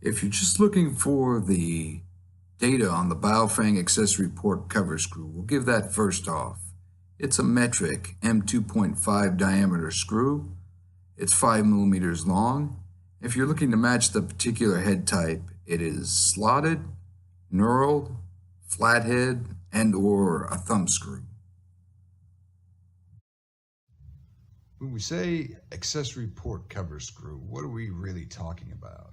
If you're just looking for the data on the Baofeng accessory port cover screw, we'll give that first off. It's a metric M2.5 diameter screw. It's 5 millimeters long. If you're looking to match the particular head type, it is slotted, knurled, flathead, and/or a thumb screw. When we say accessory port cover screw, what are we really talking about?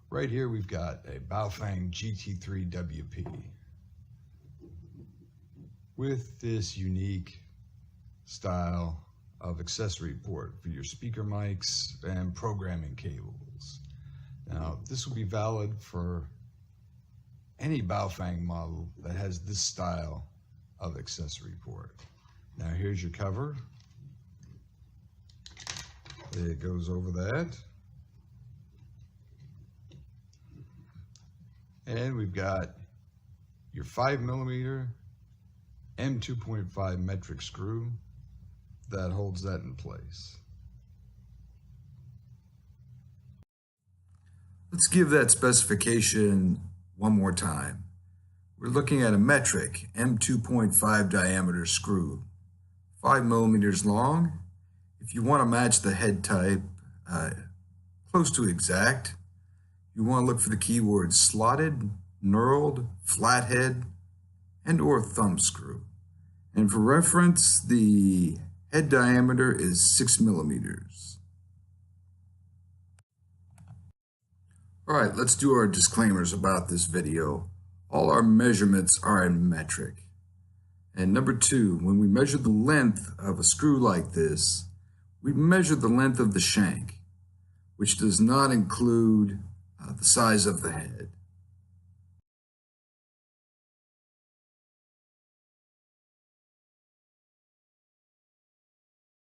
Right here we've got a Baofeng GT3WP with this unique style of accessory port for your speaker mics and programming cables. Now, this will be valid for any Baofeng model that has this style of accessory port. Now, here's your cover. It goes over that. And we've got your 5 millimeter M2.5 metric screw that holds that in place. Let's give that specification one more time. We're looking at a metric M2.5 diameter screw, 5 millimeters long. If you want to match the head type close to exact, you want to look for the keywords slotted, knurled, flathead, and/or thumb screw. And for reference, the head diameter is 6 millimeters. All right, let's do our disclaimers about this video. All our measurements are in metric. And number 2, when we measure the length of a screw like this, we measure the length of the shank, which does not include the size of the head.